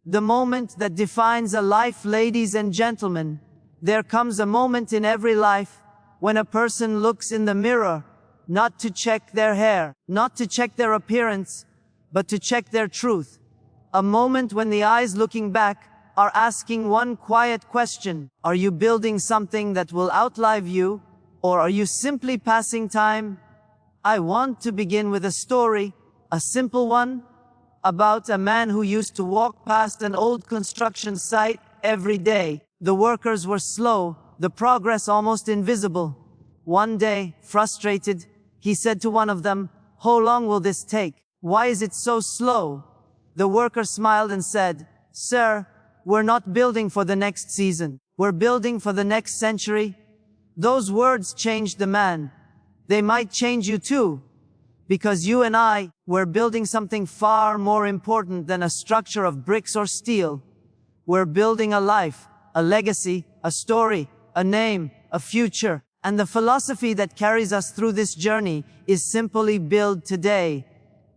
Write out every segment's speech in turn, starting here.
The moment that defines a life, ladies and gentlemen. There comes a moment in every life when a person looks in the mirror, not to check their hair, not to check their appearance, but to check their truth. A moment when the eyes looking back are asking one quiet question: are you building something that will outlive you, or are you simply passing time? I want to begin with a story, a simple one, about a man who used to walk past an old construction site every day. The workers were slow, the progress almost invisible. One day, frustrated, he said to one of them, "How long will this take? Why is it so slow?" The worker smiled and said, "Sir, we're not building for the next season. We're building for the next century." Those words changed the man. They might change you too. Because you and I, we're building something far more important than a structure of bricks or steel. We're building a life, a legacy, a story, a name, a future. And the philosophy that carries us through this journey is simply build today.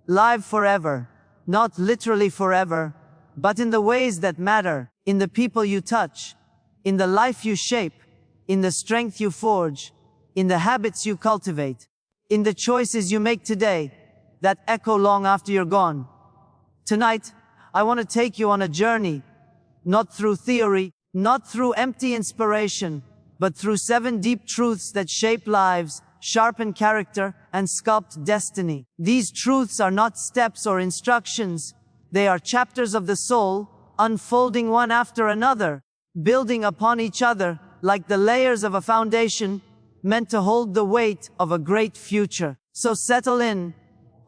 Live forever. Not literally forever, but in the ways that matter, in the people you touch, in the life you shape, in the strength you forge, in the habits you cultivate, in the choices you make today that echo long after you're gone. Tonight, I want to take you on a journey, not through theory, not through empty inspiration, but through 7 deep truths that shape lives, sharpen character, and sculpt destiny. These truths are not steps or instructions. They are chapters of the soul, unfolding one after another, building upon each other like the layers of a foundation meant to hold the weight of a great future. So settle in,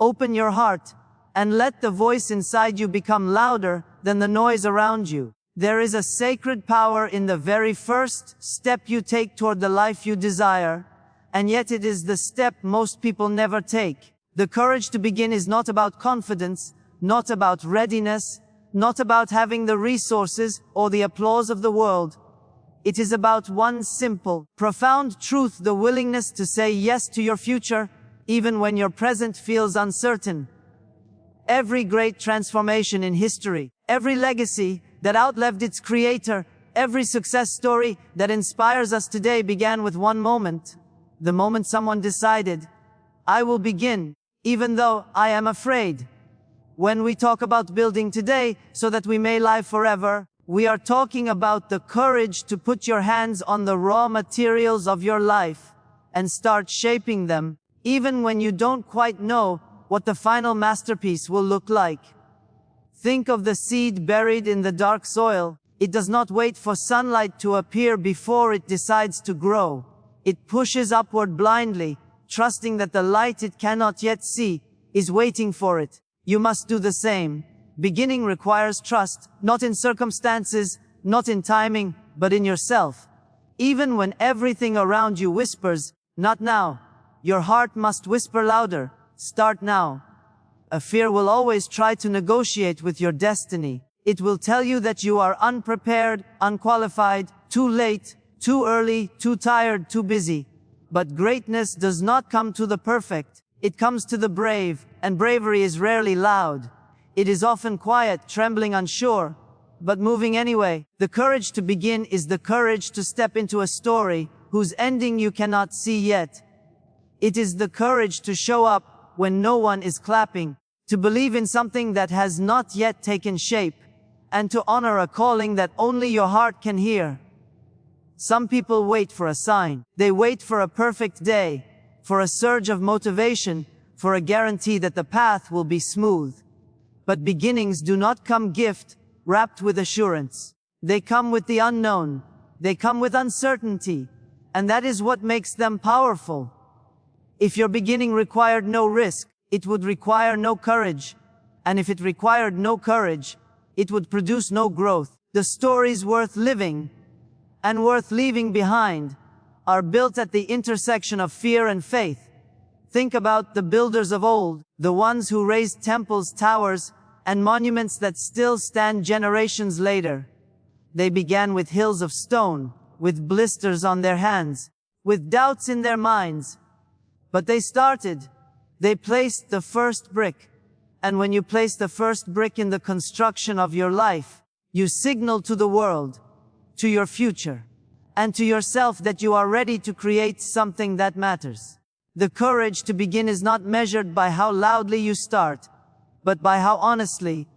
open your heart, and let the voice inside you become louder than the noise around you. There is a sacred power in the very first step you take toward the life you desire, and yet it is the step most people never take. The courage to begin is not about confidence, not about readiness, not about having the resources or the applause of the world. It is about one simple, profound truth: the willingness to say yes to your future, even when your present feels uncertain. Every great transformation in history, every legacy that outlived its creator, every success story that inspires us today began with one moment. The moment someone decided, "I will begin, even though I am afraid." When we talk about building today so that we may live forever, we are talking about the courage to put your hands on the raw materials of your life and start shaping them, even when you don't quite know what the final masterpiece will look like. Think of the seed buried in the dark soil. It does not wait for sunlight to appear before it decides to grow. It pushes upward blindly, trusting that the light it cannot yet see is waiting for it. You must do the same. Beginning requires trust, not in circumstances, not in timing, but in yourself. Even when everything around you whispers, "Not now," your heart must whisper louder, "Start now." A fear will always try to negotiate with your destiny. It will tell you that you are unprepared, unqualified, too late, too early, too tired, too busy. But greatness does not come to the perfect. It comes to the brave, and bravery is rarely loud. It is often quiet, trembling, unsure, but moving anyway. The courage to begin is the courage to step into a story whose ending you cannot see yet. It is the courage to show up when no one is clapping, to believe in something that has not yet taken shape, and to honor a calling that only your heart can hear. Some people wait for a sign. They wait for a perfect day, for a surge of motivation, for a guarantee that the path will be smooth. But beginnings do not come gift wrapped with assurance. They come with the unknown. They come with uncertainty. And that is what makes them powerful. If your beginning required no risk, it would require no courage. And if it required no courage, it would produce no growth. The stories worth living and worth leaving behind are built at the intersection of fear and faith. Think about the builders of old, the ones who raised temples, towers, and monuments that still stand generations later. They began with hills of stone, with blisters on their hands, with doubts in their minds. But they started. They placed the first brick. And when you place the first brick in the construction of your life, You signal to the world, to your future, and to yourself that you are ready to create something that matters. The courage to begin is not measured by how loudly you start, but by how honestly.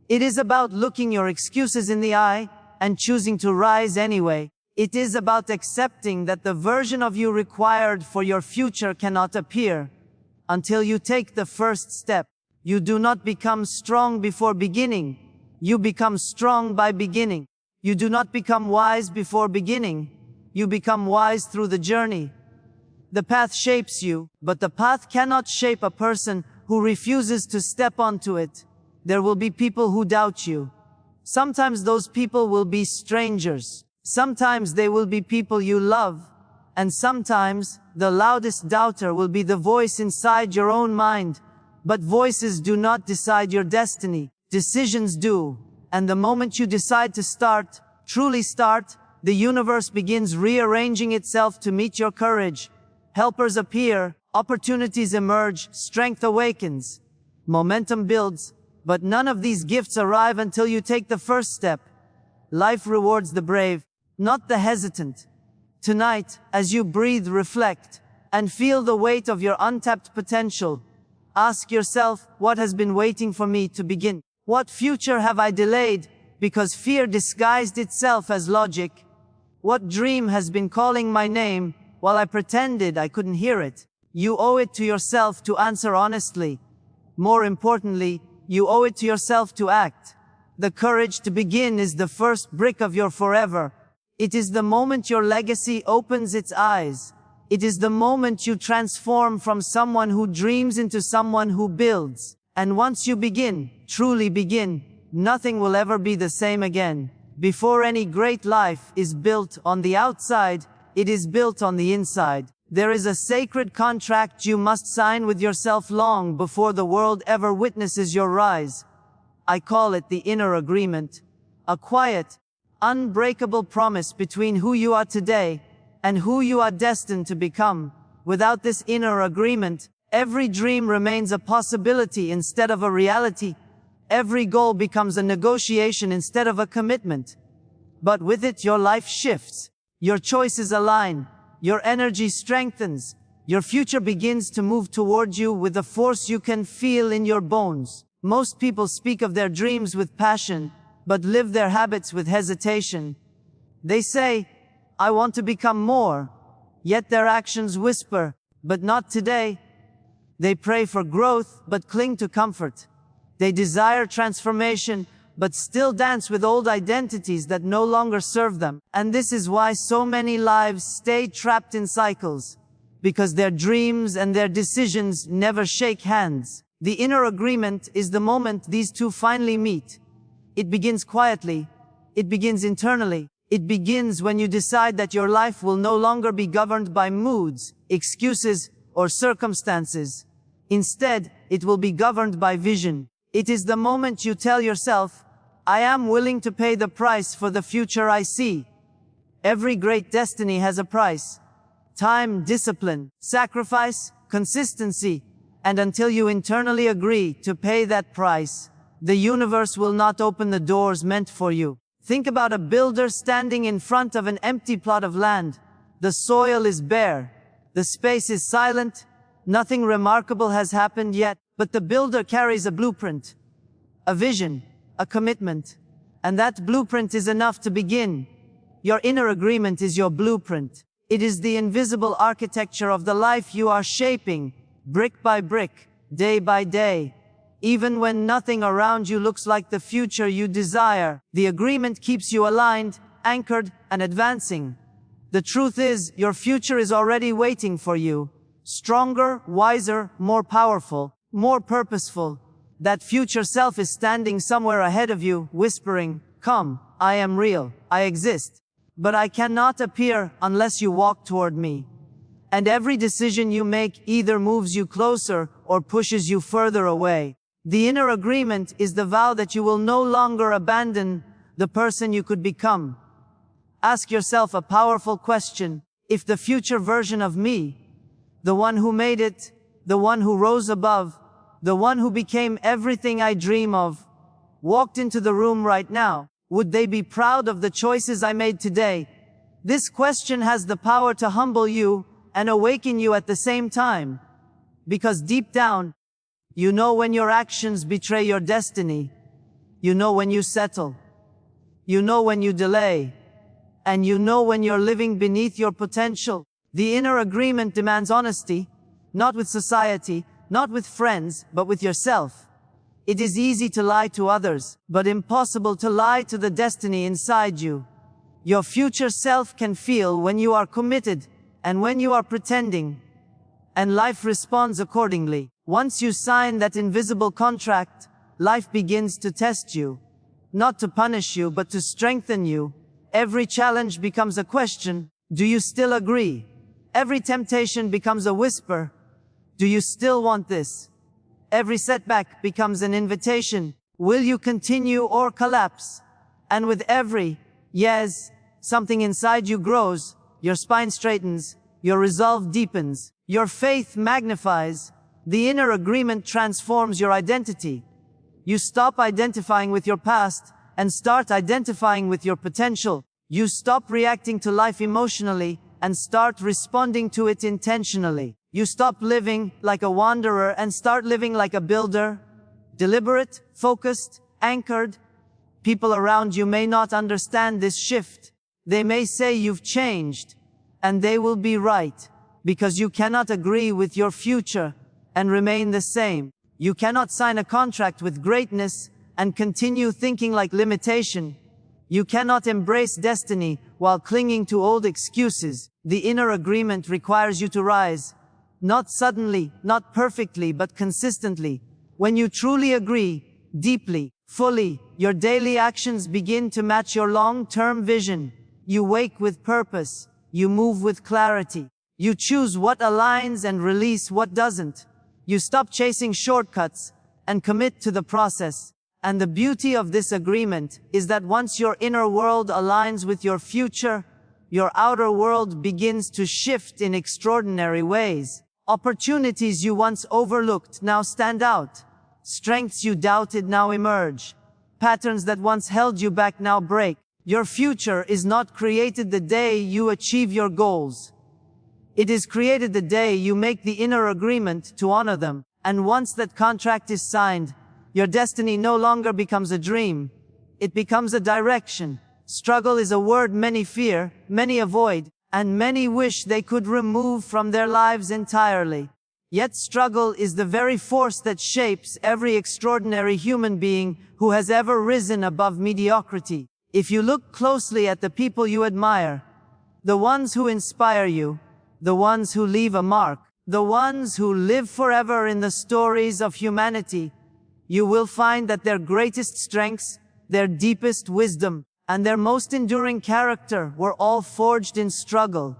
It is about looking your excuses in the eye and choosing to rise anyway. It is about accepting that the version of you required for your future cannot appear until you take the first step. You do not become strong before beginning. You become strong by beginning. You do not become wise before beginning. You become wise through the journey. The path shapes you, but the path cannot shape a person who refuses to step onto it. There will be people who doubt you. Sometimes those people will be strangers. Sometimes they will be people you love. And sometimes the loudest doubter will be the voice inside your own mind. But voices do not decide your destiny. Decisions do. And the moment you decide to start, truly start, the universe begins rearranging itself to meet your courage. Helpers appear, opportunities emerge, strength awakens, momentum builds, but none of these gifts arrive until you take the first step. Life rewards the brave, not the hesitant. Tonight, as you breathe, reflect, and feel the weight of your untapped potential, ask yourself, what has been waiting for me to begin? What future have I delayed because fear disguised itself as logic? What dream has been calling my name while I pretended I couldn't hear it? You owe it to yourself to answer honestly. More importantly, you owe it to yourself to act. The courage to begin is the first brick of your forever. It is the moment your legacy opens its eyes. It is the moment you transform from someone who dreams into someone who builds. And once you begin, truly begin, nothing will ever be the same again. Before any great life is built on the outside, it is built on the inside. There is a sacred contract you must sign with yourself long before the world ever witnesses your rise. I call it the inner agreement. A quiet, unbreakable promise between who you are today and who you are destined to become. Without this inner agreement, every dream remains a possibility instead of a reality. Every goal becomes a negotiation instead of a commitment. But with it, your life shifts. Your choices align. Your energy strengthens. Your future begins to move toward you with a force you can feel in your bones. Most people speak of their dreams with passion, but live their habits with hesitation. They say, I want to become more. Yet their actions whisper, but not today. They pray for growth, but cling to comfort. They desire transformation, but still dance with old identities that no longer serve them. And this is why so many lives stay trapped in cycles. Because their dreams and their decisions never shake hands. The inner agreement is the moment these two finally meet. It begins quietly. It begins internally. It begins when you decide that your life will no longer be governed by moods, excuses, or circumstances. Instead, it will be governed by vision. It is the moment you tell yourself, I am willing to pay the price for the future I see. Every great destiny has a price. Time, discipline, sacrifice, consistency. And until you internally agree to pay that price, the universe will not open the doors meant for you. Think about a builder standing in front of an empty plot of land. The soil is bare. The space is silent. Nothing remarkable has happened yet, but the builder carries a blueprint, a vision, a commitment, and that blueprint is enough to begin. Your inner agreement is your blueprint. It is the invisible architecture of the life you are shaping, brick by brick, day by day. Even when nothing around you looks like the future you desire, the agreement keeps you aligned, anchored, and advancing. The truth is, your future is already waiting for you. Stronger, wiser, more powerful, more purposeful. That future self is standing somewhere ahead of you, whispering, come, I am real, I exist. But I cannot appear unless you walk toward me. And every decision you make either moves you closer or pushes you further away. The inner agreement is the vow that you will no longer abandon the person you could become. Ask yourself a powerful question. If the future version of me, the one who made it, the one who rose above, the one who became everything I dream of, walked into the room right now, Would they be proud of the choices I made today? This question has the power to humble you and awaken you at the same time. Because deep down, you know when your actions betray your destiny. You know when you settle. You know when you delay. And you know when you're living beneath your potential. The inner agreement demands honesty, not with society, not with friends, but with yourself. It is easy to lie to others, but impossible to lie to the destiny inside you. Your future self can feel when you are committed and when you are pretending, and life responds accordingly. Once you sign that invisible contract, life begins to test you, not to punish you, but to strengthen you. Every challenge becomes a question. Do you still agree? Every temptation becomes a whisper. Do you still want this? Every setback becomes an invitation. Will you continue or collapse? And with every yes, something inside you grows, your spine straightens, your resolve deepens, your faith magnifies. The inner agreement transforms your identity. You stop identifying with your past and start identifying with your potential. You stop reacting to life emotionally and start responding to it intentionally. You stop living like a wanderer and start living like a builder, deliberate, focused, anchored. People around you may not understand this shift. They may say you've changed, and they will be right, because you cannot agree with your future and remain the same. You cannot sign a contract with greatness and continue thinking like limitation. You cannot embrace destiny while clinging to old excuses. The inner agreement requires you to rise. Not suddenly, not perfectly, but consistently. When you truly agree, deeply, fully, your daily actions begin to match your long-term vision. You wake with purpose. You move with clarity. You choose what aligns and release what doesn't. You stop chasing shortcuts and commit to the process. And the beauty of this agreement is that once your inner world aligns with your future, your outer world begins to shift in extraordinary ways. Opportunities you once overlooked now stand out. Strengths you doubted now emerge. Patterns that once held you back now break. Your future is not created the day you achieve your goals. It is created the day you make the inner agreement to honor them. And once that contract is signed, your destiny no longer becomes a dream. It becomes a direction. Struggle is a word many fear, many avoid, and many wish they could remove from their lives entirely. Yet struggle is the very force that shapes every extraordinary human being who has ever risen above mediocrity. If you look closely at the people you admire, the ones who inspire you, the ones who leave a mark, the ones who live forever in the stories of humanity, you will find that their greatest strengths, their deepest wisdom, and their most enduring character were all forged in struggle.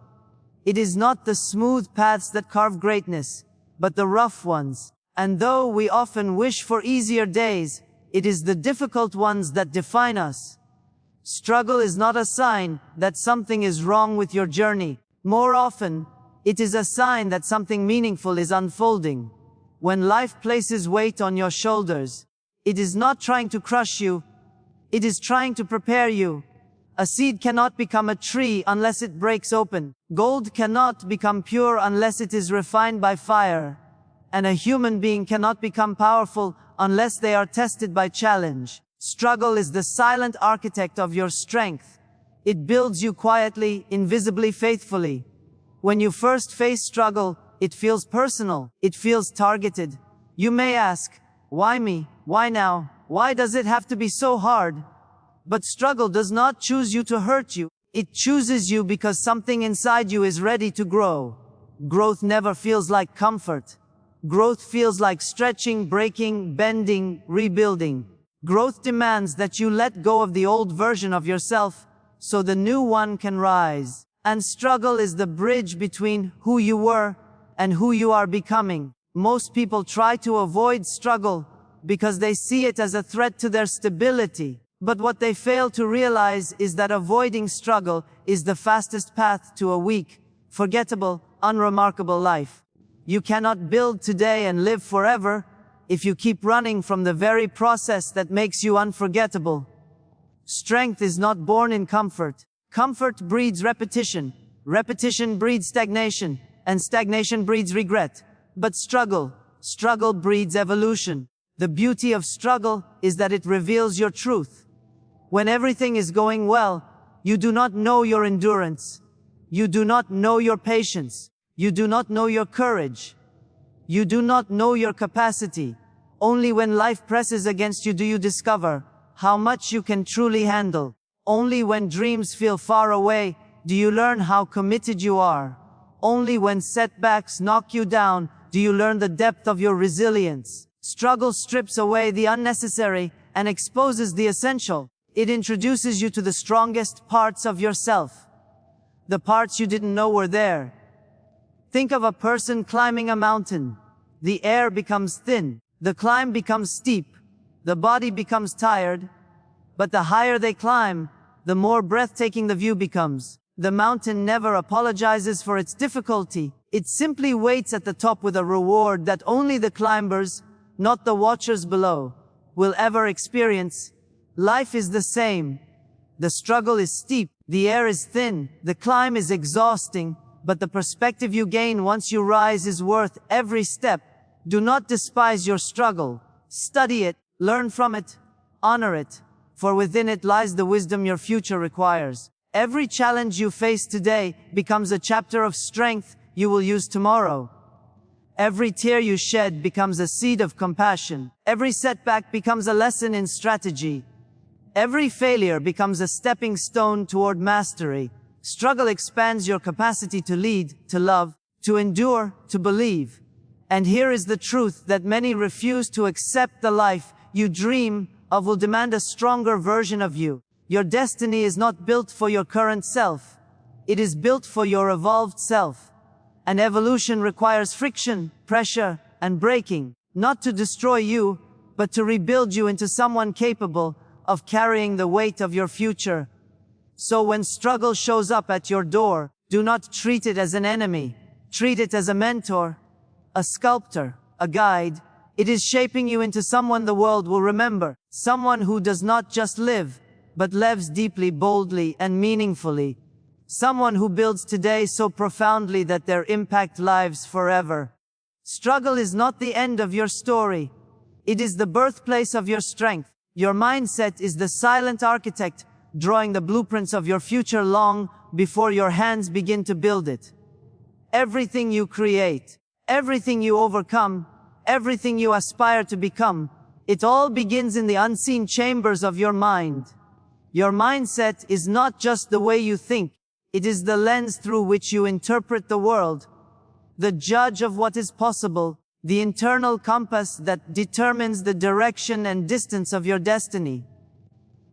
It is not the smooth paths that carve greatness, but the rough ones. And though we often wish for easier days, it is the difficult ones that define us. Struggle is not a sign that something is wrong with your journey. More often, it is a sign that something meaningful is unfolding. When life places weight on your shoulders, it is not trying to crush you, it is trying to prepare you. A seed cannot become a tree unless it breaks open. Gold cannot become pure unless it is refined by fire. And a human being cannot become powerful unless they are tested by challenge. Struggle is the silent architect of your strength. It builds you quietly, invisibly, faithfully. When you first face struggle, it feels personal. It feels targeted. You may ask, why me? Why now? Why does it have to be so hard? But struggle does not choose you to hurt you. It chooses you because something inside you is ready to grow. Growth never feels like comfort. Growth feels like stretching, breaking, bending, rebuilding. Growth demands that you let go of the old version of yourself so the new one can rise. And struggle is the bridge between who you were and who you are becoming. Most people try to avoid struggle because they see it as a threat to their stability. But what they fail to realize is that avoiding struggle is the fastest path to a weak, forgettable, unremarkable life. You cannot build today and live forever if you keep running from the very process that makes you unforgettable. Strength is not born in comfort. Comfort breeds repetition. Repetition breeds stagnation. And stagnation breeds regret. But struggle breeds evolution. The beauty of struggle is that it reveals your truth. When everything is going well, you do not know your endurance. You do not know your patience. You do not know your courage. You do not know your capacity. Only when life presses against you do you discover how much you can truly handle. Only when dreams feel far away do you learn how committed you are. Only when setbacks knock you down do you learn the depth of your resilience. Struggle strips away the unnecessary and exposes the essential. It introduces you to the strongest parts of yourself. The parts you didn't know were there. Think of a person climbing a mountain. The air becomes thin. The climb becomes steep. The body becomes tired. But the higher they climb, the more breathtaking the view becomes. The mountain never apologizes for its difficulty. It simply waits at the top with a reward that only the climbers, not the watchers below, will ever experience. Life is the same. The struggle is steep. The air is thin. The climb is exhausting. But the perspective you gain once you rise is worth every step. Do not despise your struggle. Study it. Learn from it. Honor it. For within it lies the wisdom your future requires. Every challenge you face today becomes a chapter of strength you will use tomorrow. Every tear you shed becomes a seed of compassion. Every setback becomes a lesson in strategy. Every failure becomes a stepping stone toward mastery. Struggle expands your capacity to lead, to love, to endure, to believe. And here is the truth that many refuse to accept. The life you dream of will demand a stronger version of you. Your destiny is not built for your current self. It is built for your evolved self. And evolution requires friction, pressure, and breaking, not to destroy you, but to rebuild you into someone capable of carrying the weight of your future. So when struggle shows up at your door, do not treat it as an enemy. Treat it as a mentor, a sculptor, a guide. It is shaping you into someone the world will remember. Someone who does not just live, but lives deeply, boldly, and meaningfully. Someone who builds today so profoundly that their impact lives forever. Struggle is not the end of your story. It is the birthplace of your strength. Your mindset is the silent architect, drawing the blueprints of your future long before your hands begin to build it. Everything you create, everything you overcome, everything you aspire to become, it all begins in the unseen chambers of your mind. Your mindset is not just the way you think. It is the lens through which you interpret the world, the judge of what is possible, the internal compass that determines the direction and distance of your destiny.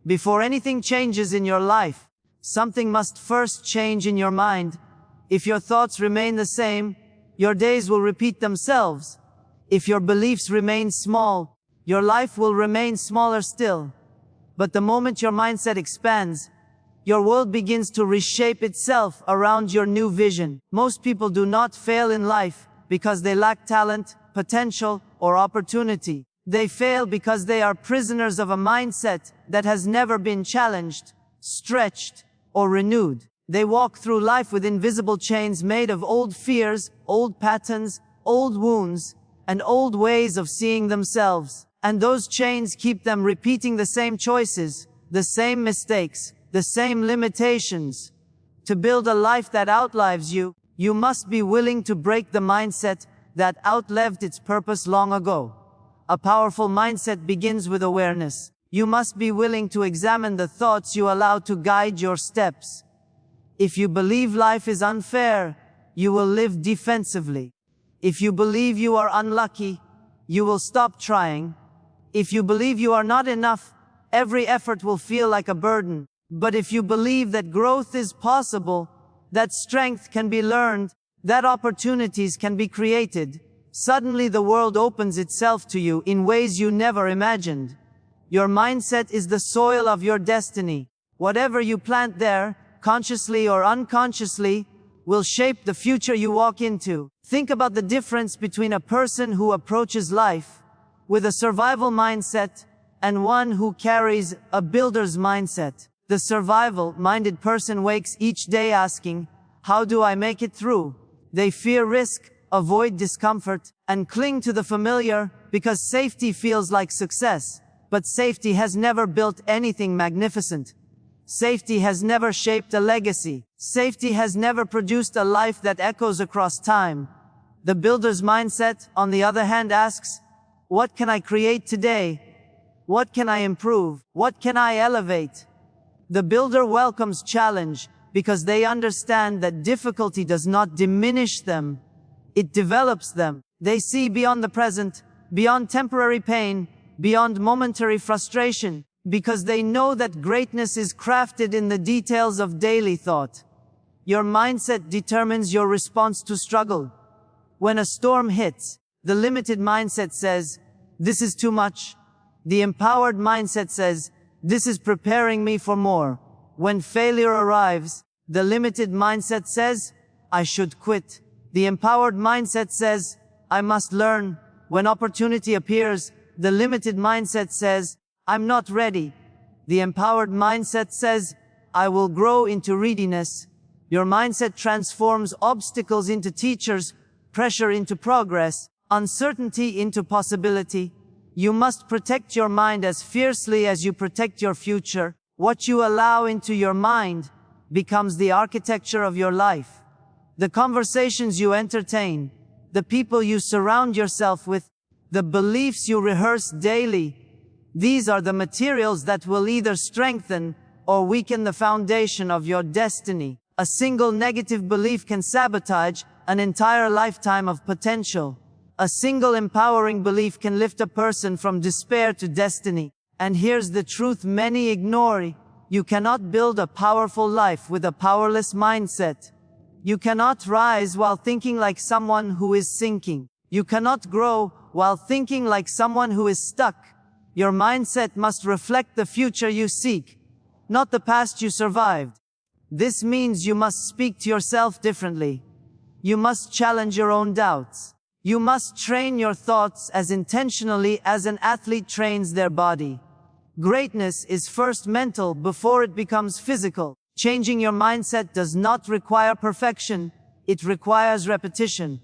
Before anything changes in your life, something must first change in your mind. If your thoughts remain the same, your days will repeat themselves. If your beliefs remain small, your life will remain smaller still. But the moment your mindset expands, your world begins to reshape itself around your new vision. Most people do not fail in life because they lack talent, potential, or opportunity. They fail because they are prisoners of a mindset that has never been challenged, stretched, or renewed. They walk through life with invisible chains made of old fears, old patterns, old wounds, and old ways of seeing themselves. And those chains keep them repeating the same choices, the same mistakes, the same limitations. To build a life that outlives you, you must be willing to break the mindset that outlived its purpose long ago. A powerful mindset begins with awareness. You must be willing to examine the thoughts you allow to guide your steps. If you believe life is unfair, you will live defensively. If you believe you are unlucky, you will stop trying. If you believe you are not enough, every effort will feel like a burden. But if you believe that growth is possible, that strength can be learned, that opportunities can be created, suddenly the world opens itself to you in ways you never imagined. Your mindset is the soil of your destiny. Whatever you plant there, consciously or unconsciously, will shape the future you walk into. Think about the difference between a person who approaches life with a survival mindset and one who carries a builder's mindset. The survival-minded person wakes each day asking, how do I make it through? They fear risk, avoid discomfort, and cling to the familiar because safety feels like success. But safety has never built anything magnificent. Safety has never shaped a legacy. Safety has never produced a life that echoes across time. The builder's mindset, on the other hand, asks, what can I create today? What can I improve? What can I elevate? The builder welcomes challenge because they understand that difficulty does not diminish them. It develops them. They see beyond the present, beyond temporary pain, beyond momentary frustration, because they know that greatness is crafted in the details of daily thought. Your mindset determines your response to struggle. When a storm hits, the limited mindset says, this is too much. The empowered mindset says, this is preparing me for more. When failure arrives, the limited mindset says, I should quit. The empowered mindset says, I must learn. When opportunity appears, the limited mindset says, I'm not ready. The empowered mindset says, I will grow into readiness. Your mindset transforms obstacles into teachers, pressure into progress, uncertainty into possibility. You must protect your mind as fiercely as you protect your future. What you allow into your mind becomes the architecture of your life. The conversations you entertain, the people you surround yourself with, the beliefs you rehearse daily, these are the materials that will either strengthen or weaken the foundation of your destiny. A single negative belief can sabotage an entire lifetime of potential. A single empowering belief can lift a person from despair to destiny. And here's the truth many ignore. You cannot build a powerful life with a powerless mindset. You cannot rise while thinking like someone who is sinking. You cannot grow while thinking like someone who is stuck. Your mindset must reflect the future you seek, not the past you survived. This means you must speak to yourself differently. You must challenge your own doubts. You must train your thoughts as intentionally as an athlete trains their body. Greatness is first mental before it becomes physical. Changing your mindset does not require perfection. It requires repetition.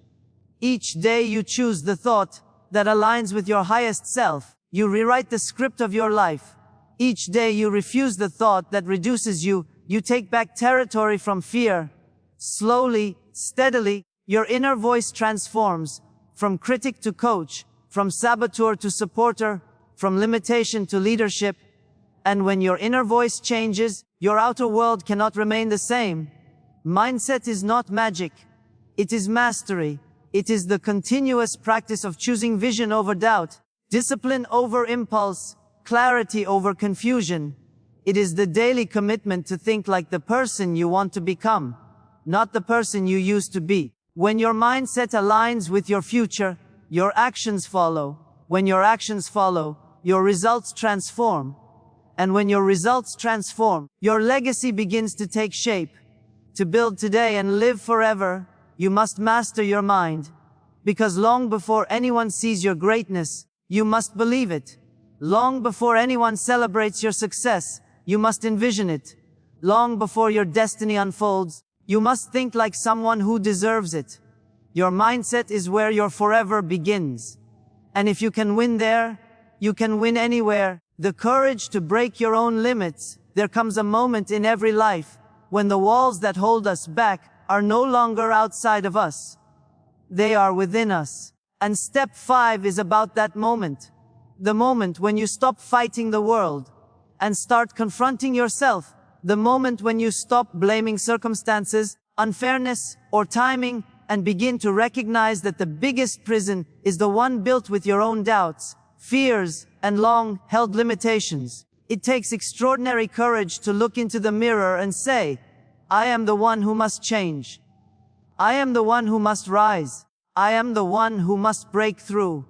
Each day you choose the thought that aligns with your highest self. You rewrite the script of your life. Each day you refuse the thought that reduces you. You take back territory from fear. Slowly, steadily, your inner voice transforms. From critic to coach, from saboteur to supporter, from limitation to leadership. And when your inner voice changes, your outer world cannot remain the same. Mindset is not magic. It is mastery. It is the continuous practice of choosing vision over doubt, discipline over impulse, clarity over confusion. It is the daily commitment to think like the person you want to become, not the person you used to be. When your mindset aligns with your future, your actions follow. When your actions follow, your results transform. And when your results transform, your legacy begins to take shape. To build today and live forever, you must master your mind. Because long before anyone sees your greatness, you must believe it. Long before anyone celebrates your success, you must envision it. Long before your destiny unfolds, you must think like someone who deserves it. Your mindset is where your forever begins. And if you can win there, you can win anywhere. The courage to break your own limits. There comes a moment in every life when the walls that hold us back are no longer outside of us. They are within us. And step 5 is about that moment. The moment when you stop fighting the world and start confronting yourself. The moment when you stop blaming circumstances, unfairness, or timing, and begin to recognize that the biggest prison is the one built with your own doubts, fears, and long-held limitations. It takes extraordinary courage to look into the mirror and say, I am the one who must change. I am the one who must rise. I am the one who must break through.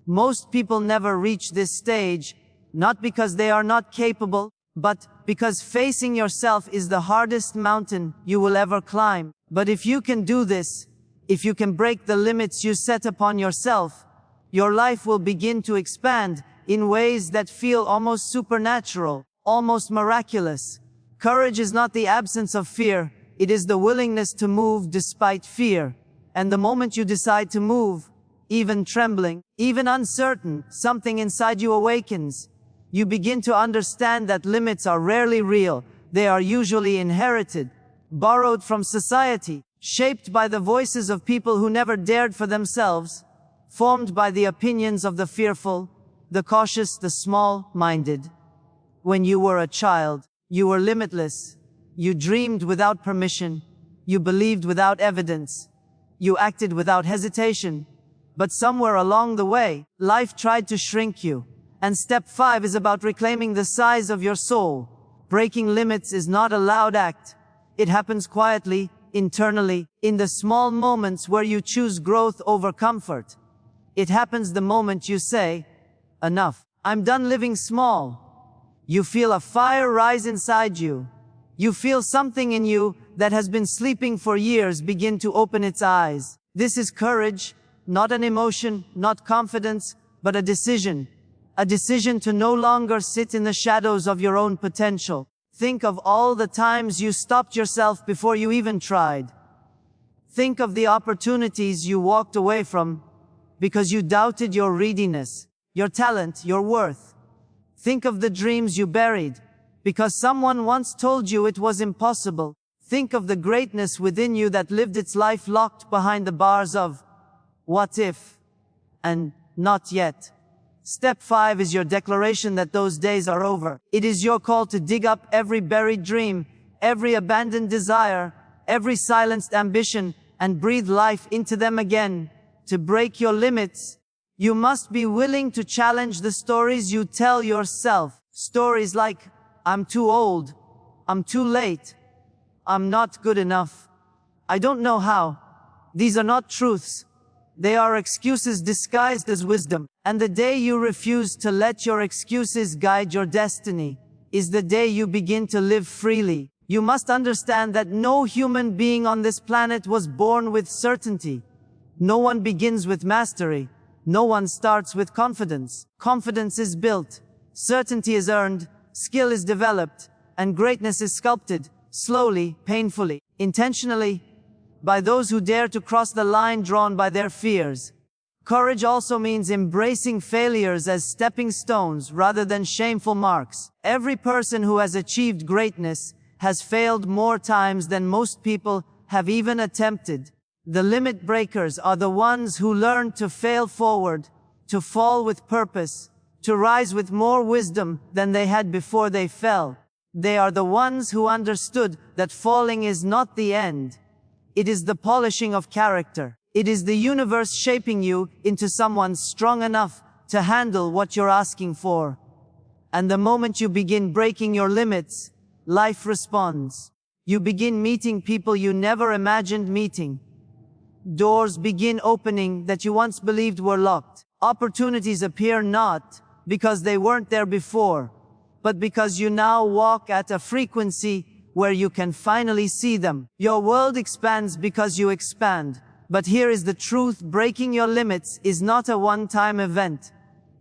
Most people never reach this stage, not because they are not capable, but because facing yourself is the hardest mountain you will ever climb. But if you can do this, if you can break the limits you set upon yourself, your life will begin to expand in ways that feel almost supernatural, almost miraculous. Courage is not the absence of fear, it is the willingness to move despite fear. And the moment you decide to move, even trembling, even uncertain, something inside you awakens. You begin to understand that limits are rarely real, they are usually inherited, borrowed from society, shaped by the voices of people who never dared for themselves, formed by the opinions of the fearful, the cautious, the small-minded. When you were a child, you were limitless. You dreamed without permission. You believed without evidence. You acted without hesitation. But somewhere along the way, life tried to shrink you. And step 5 is about reclaiming the size of your soul. Breaking limits is not a loud act. It happens quietly, internally, in the small moments where you choose growth over comfort. It happens the moment you say, enough. I'm done living small. You feel a fire rise inside you. You feel something in you that has been sleeping for years begin to open its eyes. This is courage, not an emotion, not confidence, but a decision. A decision to no longer sit in the shadows of your own potential. Think of all the times you stopped yourself before you even tried. Think of the opportunities you walked away from because you doubted your readiness, your talent, your worth. Think of the dreams you buried because someone once told you it was impossible. Think of the greatness within you that lived its life locked behind the bars of what if and not yet. Step 5 is your declaration that those days are over. It is your call to dig up every buried dream, every abandoned desire, every silenced ambition, and breathe life into them again. To break your limits, you must be willing to challenge the stories you tell yourself. Stories like, I'm too old, I'm too late, I'm not good enough, I don't know how. These are not truths. They are excuses disguised as wisdom. And the day you refuse to let your excuses guide your destiny is the day you begin to live freely. You must understand that no human being on this planet was born with certainty. No one begins with mastery. No one starts with confidence. Confidence is built. Certainty is earned. Skill is developed. And greatness is sculpted, slowly, painfully, intentionally, by those who dare to cross the line drawn by their fears. Courage also means embracing failures as stepping stones rather than shameful marks. Every person who has achieved greatness has failed more times than most people have even attempted. The limit breakers are the ones who learn to fail forward, to fall with purpose, to rise with more wisdom than they had before they fell. They are the ones who understood that falling is not the end. It is the polishing of character. It is the universe shaping you into someone strong enough to handle what you're asking for. And the moment you begin breaking your limits, life responds. You begin meeting people you never imagined meeting. Doors begin opening that you once believed were locked. Opportunities appear not because they weren't there before, but because you now walk at a frequency where you can finally see them. Your world expands because you expand. But here is the truth: breaking your limits is not a one-time event.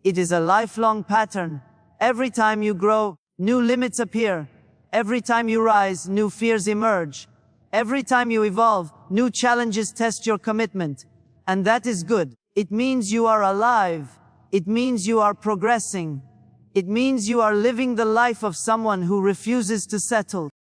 It is a lifelong pattern. Every time you grow, new limits appear. Every time you rise, new fears emerge. Every time you evolve, new challenges test your commitment. And that is good. It means you are alive. It means you are progressing. It means you are living the life of someone who refuses to settle.